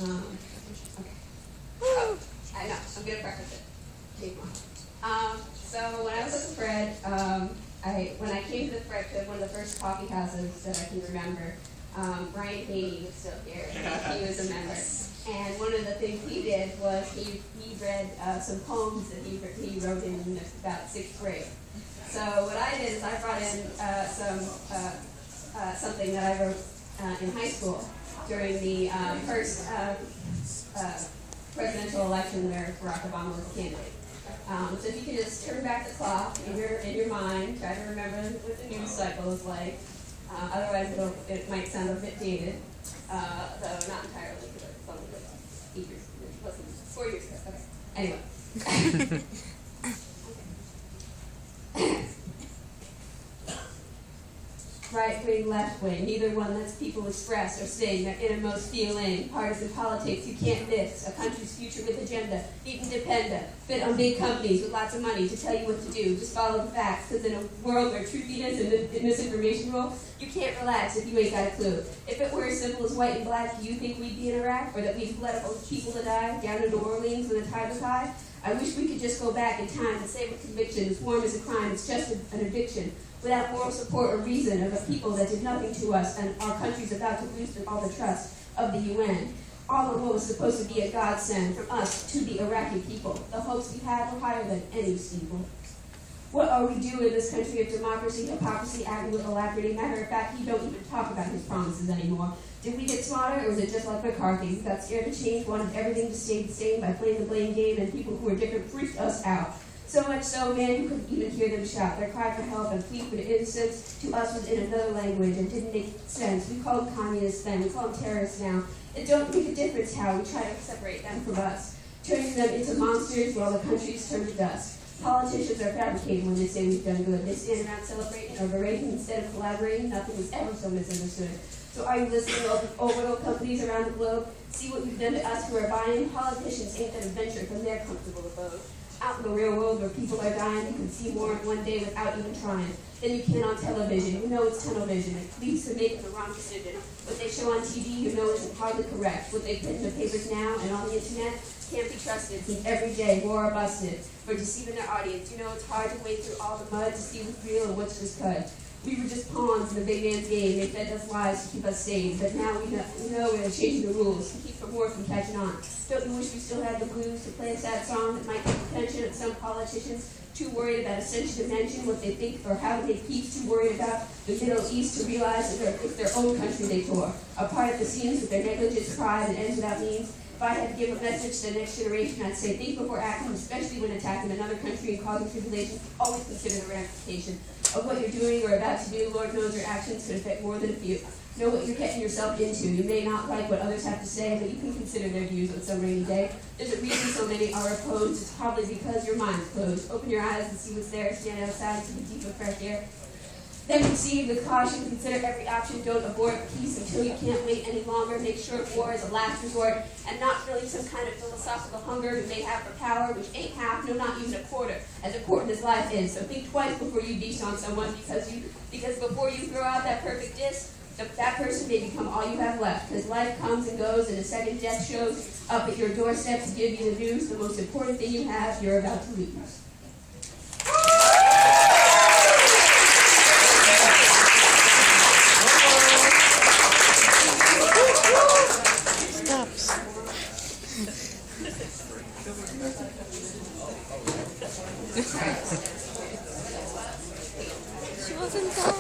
Okay. Oh, I know. I'm going to preface it. Take one. So when I was at the Fred, when I came to the Fred, to one of the first coffee houses that I can remember, Brian Haney was still here. He was a member. And one of the things he did was he read some poems that he wrote in about 6th grade. So what I did is I brought in something that I wrote in high school during the first presidential election where Barack Obama was a candidate. So if you can just turn back the clock in your mind, try to remember what the news cycle is like. Otherwise, it might sound a bit dated, though not entirely, because it's only like 8 years, it wasn't 4 years ago. Okay. Anyway. Right wing, left wing, neither one lets people express or sing their innermost feeling. Partisan politics you can't mix. A country's future with agenda, independent, fit on big companies with lots of money to tell you what to do. Just follow the facts, because in a world where truthiness and misinformation rule, you can't relax if you ain't got a clue. If it were as simple as white and black, do you think we'd be in Iraq, or that we'd let all those people to die down in New Orleans when the tide was high? I wish we could just go back in time and say with conviction, as warm as a crime, it's just an addiction. Without moral support or reason of a people that did nothing to us, and our country's about to lose all the trust of the UN. All of what was supposed to be a godsend from us to the Iraqi people. The hopes we had were higher than any steeple. What are we doing in this country of democracy, hypocrisy, acting with alacrity? Matter of fact, he don't even talk about his promises anymore. Did we get smarter, or was it just like McCarthy? We got scared to change, wanted everything to stay the same by playing the blame game, and people who were different freaked us out. So much so, man, you couldn't even hear them shout. Their cry for help and plea for innocence to us was in another language and didn't make sense. We called them communists then, we call them terrorists now. It don't make a difference how we try to separate them from us, turning them into monsters while the countries turn to dust. Politicians are fabricating when they say we've done good. They stand around celebrating or berating instead of collaborating. Nothing was ever so misunderstood. So are you listening to oil companies around the globe? See what we've done to us who are buying? Politicians ain't going to venture from their comfortable abode. Out in the real world where people are dying, you can see more in one day without even trying than you can on television. You know it's tunnel vision. It leads to making the wrong decision. What they show on TV, you know isn't hardly correct. What they put in the papers now and on the internet can't be trusted, since every day more are busted for deceiving their audience. You know it's hard to wade through all the mud to see what's real and what's just cut. We were just pawns in the big man's game. They fed us lies to keep us sane. But now we know we're changing the rules to keep more from catching on. Don't you wish we still had the blues to play a sad song that might get the attention of some politicians too worried about ascension to mention what they think or how they make peace, too worried about the Middle East to realize that it's their own country they tore, apart at the seams with their negligence, pride, and ends without means? If I had to give a message to the next generation, I'd say think before acting, especially when attacking another country and causing tribulation. Always consider the ramification of what you're doing or about to do. Lord knows your actions could affect more than a few. Know what you're getting yourself into. You may not like what others have to say, but you can consider their views on some rainy day. There's a reason so many are opposed. It's probably because your mind's closed. Open your eyes and see what's there. Stand outside to the deep of fresh air. Then proceed with caution. Consider every option. Don't abort peace until you can't wait any longer. Make sure war is a last resort and not really some kind of philosophical hunger you may have for power, which ain't half, no, not even a quarter, as important as life is. So think twice before you beast on someone, because before you throw out that perfect diss, that person may become all you have left, because life comes and goes, and a second death shows up at your doorstep to give you the news. The most important thing you have, you're about to lose. She wasn't done.